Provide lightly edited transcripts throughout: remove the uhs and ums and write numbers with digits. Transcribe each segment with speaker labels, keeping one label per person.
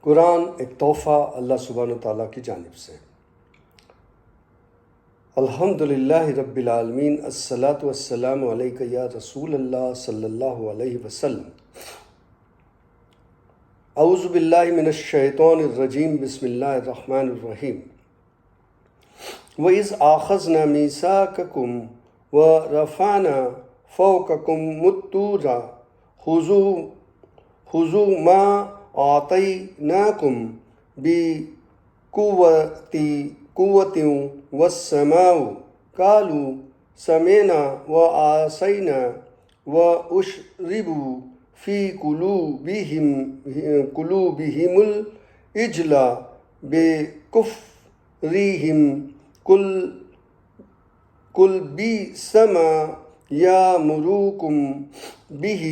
Speaker 1: قرآن ایک تحفہ اللہ سبحانہ تعالیٰ کی جانب سے۔ الحمدللہ رب العالمین، الصلاۃ والسلام علیک یا رسول اللہ صلی اللہ علیہ وسلم۔ اعوذ باللہ من الشیطان الرجیم، بسم اللہ الرحمن الرحیم۔ وَإِذْ أَخَذْنَا مِيثَاقَكُمْ وَرَفَعْنَا فَوْقَكُمُ الطُّورَ خُذُوا مَا آتَيْنَاكُمْ بِقُوَّةٍ وَاسْمَعُوا قَالُوا سَمِعْنَا وَعَصَيْنَا وَأُشْرِبُوا فِي قُلُوبِهِمُ الْعِجْلَ بِكُفْرِهِمْ قُلْ بِئْسَ مَا يَأْمُرُكُمْ بِهِ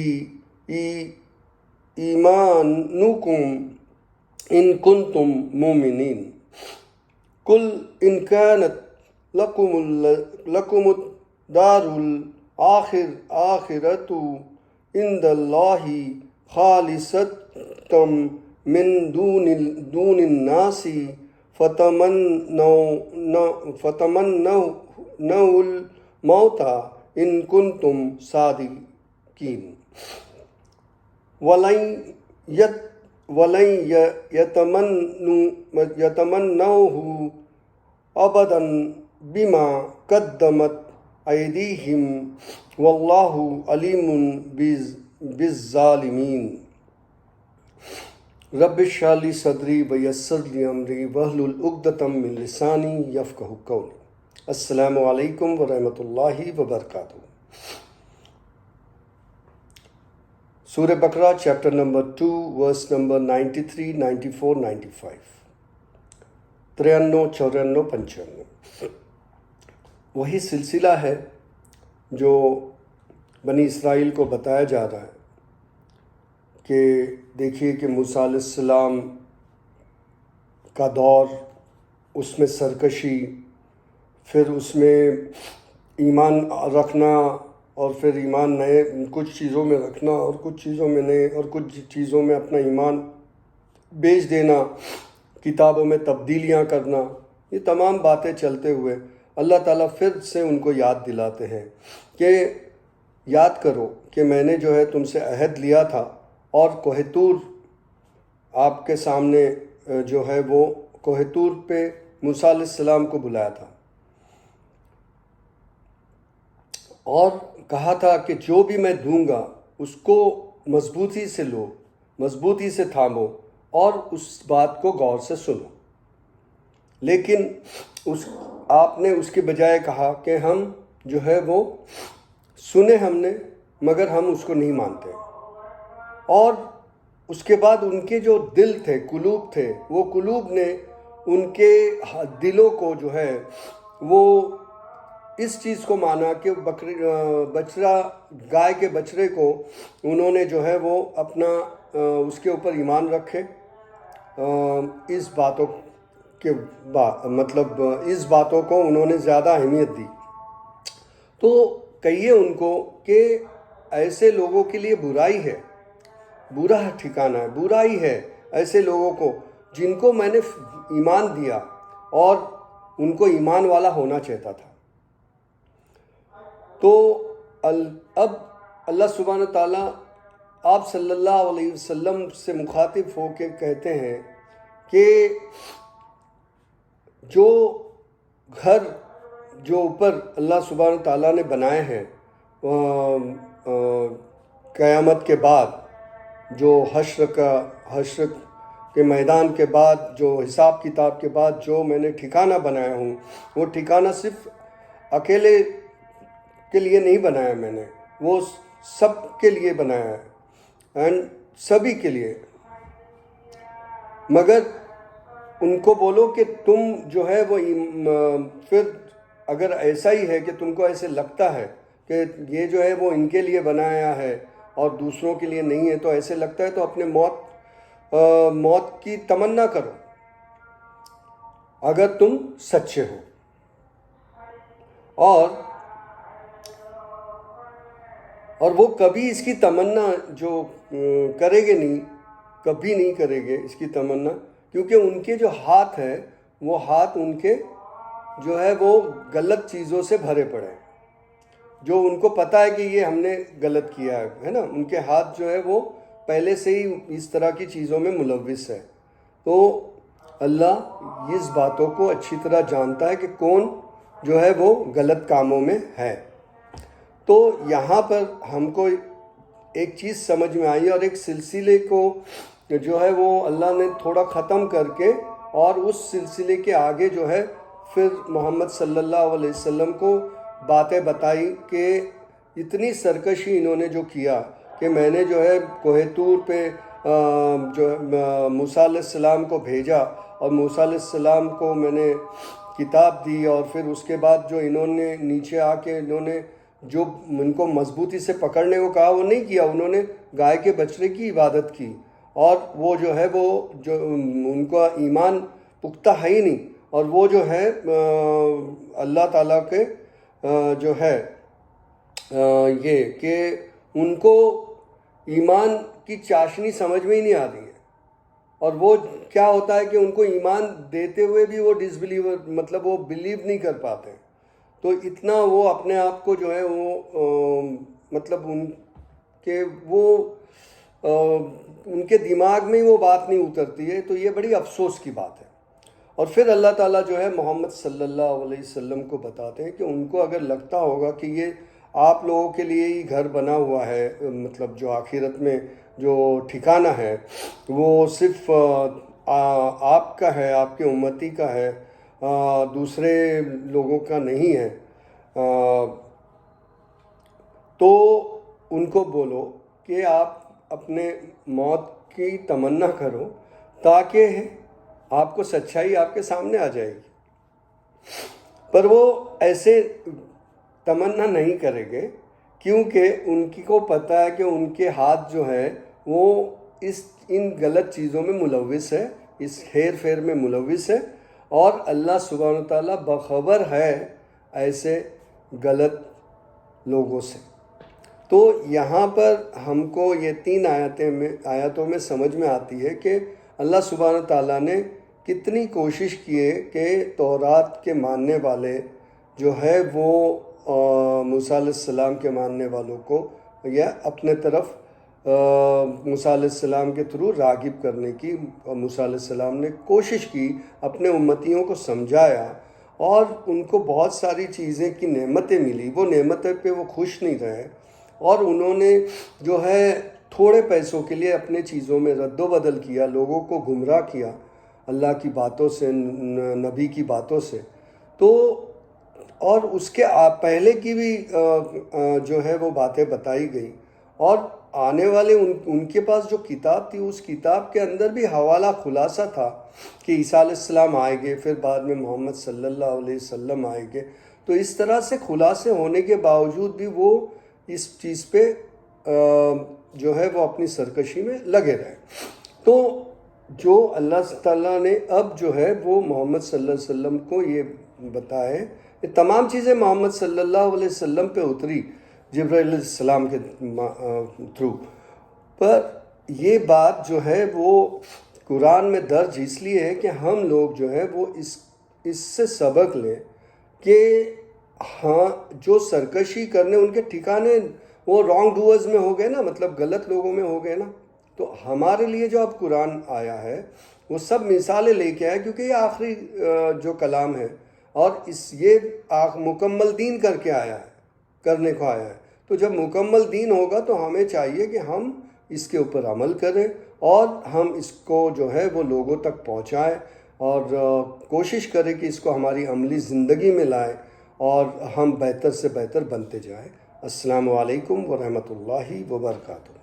Speaker 1: إِيمَانُكُمْ إِن كُنتُم مُّؤْمِنِينَ قُلْ إِن كَانَتْ لَكُمُ الدَّارُ الْآخِرَةُ عِندَ اللَّهِ خَالِصَةً مِّن دُونِ النَّاسِ فَتَمَنَّوُا الْمَوْتَ إِن كُنتُمْ صَادِقِينَ وَلَن يَتَمَنَّوْهُ أَبَدًا بِمَا قَدَّمَتْ أَيْدِيهِمْ وَاللَّهُ عَلِيمٌ بِالظَّالِمِينَ۔ رب اشرح لي صدری ویسر لي امری واحلل عقدۃ من لسانی یفقہوا قولی۔ السلام علیکم ورحمۃ اللہ وبرکاتہ۔ سورہ بقرہ چیپٹر نمبر 2 ورس نمبر 93، 94، 95، 93، 94، 95۔ وہی سلسلہ ہے جو بنی اسرائیل کو بتایا جا رہا ہے کہ دیکھیے کہ موسیٰ علیہ السلام کا دور، اس میں سرکشی، پھر اس میں ایمان رکھنا، اور پھر ایمان نئے کچھ چیزوں میں رکھنا اور کچھ چیزوں میں نئے، اور کچھ چیزوں میں اپنا ایمان بیچ دینا، کتابوں میں تبدیلیاں کرنا، یہ تمام باتیں چلتے ہوئے اللہ تعالیٰ پھر سے ان کو یاد دلاتے ہیں کہ یاد کرو کہ میں نے جو ہے تم سے عہد لیا تھا، اور کوہ طور آپ کے سامنے جو ہے وہ کوہ طور پہ موسیٰ علیہ السلام کو بلایا تھا، اور کہا تھا کہ جو بھی میں دوں گا اس کو مضبوطی سے لو، مضبوطی سے تھامو، اور اس بات کو غور سے سنو۔ لیکن آپ نے اس کے بجائے کہا کہ ہم جو ہے وہ سنے ہم نے، مگر ہم اس کو نہیں مانتے۔ اور اس کے بعد ان کے جو دل تھے، قلوب تھے، وہ قلوب نے ان کے دلوں کو جو ہے وہ اس چیز کو مانا کہ گائے کے بچڑے کو انہوں نے جو ہے وہ اپنا اس کے اوپر ایمان رکھے، اس باتوں کے مطلب اس باتوں کو انہوں نے زیادہ اہمیت دی۔ تو کہیے ان کو کہ ایسے لوگوں کے لیے برائی ہے، برا ٹھکانہ ہے، برائی ہے ایسے لوگوں کو جن کو میں نے ایمان دیا اور ان کو ایمان والا ہونا چاہتا تھا۔ تو اب اللہ سبحانہ تعالیٰ آپ صلی اللہ علیہ وسلم سے مخاطب ہو کے کہتے ہیں کہ جو گھر جو اوپر اللہ سبحانہ تعالیٰ نے بنائے ہیں قیامت کے بعد، جو حشر کے میدان کے بعد، جو حساب کتاب کے بعد جو میں نے ٹھکانہ بنایا ہوں، وہ ٹھکانہ صرف اکیلے کے لیے نہیں بنایا میں نے، وہ سب کے لیے بنایا ہے، اینڈ سبھی کے لیے۔ مگر ان کو بولو کہ تم جو ہے وہ پھر اگر ایسا ہی ہے کہ تم کو ایسے لگتا ہے کہ یہ جو ہے وہ ان کے لیے بنایا ہے اور دوسروں کے لیے نہیں ہے، تو ایسے لگتا ہے تو اپنے موت کی تمنا کرو اگر تم سچے ہو۔ اور وہ کبھی اس کی تمنا جو کرے گے نہیں کبھی نہیں کریں گے اس کی تمنا، کیونکہ ان کے جو ہاتھ ہیں وہ ہاتھ ان کے جو ہے وہ غلط چیزوں سے بھرے پڑے ہیں، جو ان کو پتہ ہے کہ یہ ہم نے غلط کیا ہے نا، ان کے ہاتھ جو ہے وہ پہلے سے ہی اس طرح کی چیزوں میں ملوث ہے۔ تو اللہ اس باتوں کو اچھی طرح جانتا ہے کہ کون جو ہے وہ غلط کاموں میں ہے۔ تو یہاں پر ہم کو ایک چیز سمجھ میں آئی، اور ایک سلسلے کو جو ہے وہ اللہ نے تھوڑا ختم کر کے اور اس سلسلے کے آگے جو ہے پھر محمد صلی اللہ علیہ وسلم کو باتیں بتائی کہ اتنی سرکشی انہوں نے جو کیا کہ میں نے جو ہے کوہ طور پہ جو موسیٰ علیہ السلام کو بھیجا، اور موسیٰ علیہ السلام کو میں نے کتاب دی، اور پھر اس کے بعد جو انہوں نے نیچے آ کے انہوں نے جو ان کو مضبوطی سے پکڑنے کو کہا وہ نہیں کیا، انہوں نے گائے کے بچڑے کی عبادت کی، اور وہ جو ہے وہ جو ان کا ایمان پختہ ہے ہی نہیں، اور وہ جو ہے اللہ تعالیٰ کے جو ہے یہ کہ ان کو ایمان کی چاشنی سمجھ میں ہی نہیں آتی ہے، اور وہ کیا ہوتا ہے کہ ان کو ایمان دیتے ہوئے بھی وہ ڈس بلیور، مطلب وہ بلیو نہیں کر پاتے، تو اتنا وہ اپنے آپ کو جو ہے وہ مطلب ان کے دماغ میں وہ بات نہیں اترتی ہے، تو یہ بڑی افسوس کی بات ہے۔ اور پھر اللہ تعالیٰ جو ہے محمد صلی اللہ علیہ وسلم کو بتاتے ہیں کہ ان کو اگر لگتا ہوگا کہ یہ آپ لوگوں کے لیے ہی گھر بنا ہوا ہے، مطلب جو آخرت میں جو ٹھکانہ ہے وہ صرف آپ کا ہے، آپ کے امتی کا ہے، دوسرے لوگوں کا نہیں ہے، تو ان کو بولو کہ آپ اپنے موت کی تمنا کرو تاکہ آپ کو سچائی آپ کے سامنے آ جائے گی۔ پر وہ ایسے تمنا نہیں کریں گے، کیونکہ ان کو پتہ ہے کہ ان کے ہاتھ جو ہے وہ ان غلط چیزوں میں ملوث ہے، اس ہیر پھیر میں ملوث ہے، اور اللہ سبحانہ وتعالیٰ باخبر ہے ایسے غلط لوگوں سے۔ تو یہاں پر ہم کو یہ 3 آیاتوں میں سمجھ میں آتی ہے کہ اللہ سبحانہ تعالیٰ نے کتنی کوشش کی ہے کہ تورات کے ماننے والے جو ہے وہ موسیٰ علیہ السلام کے ماننے والوں کو یا اپنے طرف موسیٰ علیہ السلام کے تھرو راغب کرنے کی موسیٰ علیہ السلام نے کوشش کی، اپنے امتیوں کو سمجھایا، اور ان کو بہت ساری چیزیں کی نعمتیں ملی، وہ نعمتیں پہ وہ خوش نہیں رہے، اور انہوں نے جو ہے تھوڑے پیسوں کے لیے اپنے چیزوں میں رد و بدل کیا، لوگوں کو گمراہ کیا اللہ کی باتوں سے، نبی کی باتوں سے۔ تو اور اس کے پہلے کی بھی جو ہے وہ باتیں بتائی گئی، اور آنے والے ان کے پاس جو کتاب تھی اس کتاب کے اندر بھی حوالہ خلاصہ تھا کہ عیسیٰ علیہ السلام آئیں گے، پھر بعد میں محمد صلی اللہ علیہ وسلم آئیں گے، تو اس طرح سے خلاصے ہونے کے باوجود بھی وہ اس چیز پہ جو ہے وہ اپنی سرکشی میں لگے رہے۔ تو جو اللہ تعالیٰ نے اب جو ہے وہ محمد صلی اللہ علیہ وسلم کو یہ بتائے، یہ تمام چیزیں محمد صلی اللہ علیہ وسلم پہ اتری جبرائیل علیہ السلام کے تھرو، پر یہ بات جو ہے وہ قرآن میں درج اس لیے ہے کہ ہم لوگ جو ہے وہ اس سے سبق لیں کہ ہاں جو سرکشی کرنے ان کے ٹھکانے وہ رانگ ڈوئرز میں ہو گئے نا، مطلب غلط لوگوں میں ہو گئے نا، تو ہمارے لیے جو اب قرآن آیا ہے وہ سب مثالیں لے کے آیا، کیونکہ یہ آخری جو کلام ہے، اور یہ مکمل دین کر کے آیا ہے، کرنے کو آیا ہے، تو جب مکمل دین ہوگا تو ہمیں چاہیے کہ ہم اس کے اوپر عمل کریں، اور ہم اس کو جو ہے وہ لوگوں تک پہنچائیں، اور کوشش کریں کہ اس کو ہماری عملی زندگی میں لائیں، اور ہم بہتر سے بہتر بنتے جائیں۔ السلام علیکم ورحمۃ اللہ وبرکاتہ۔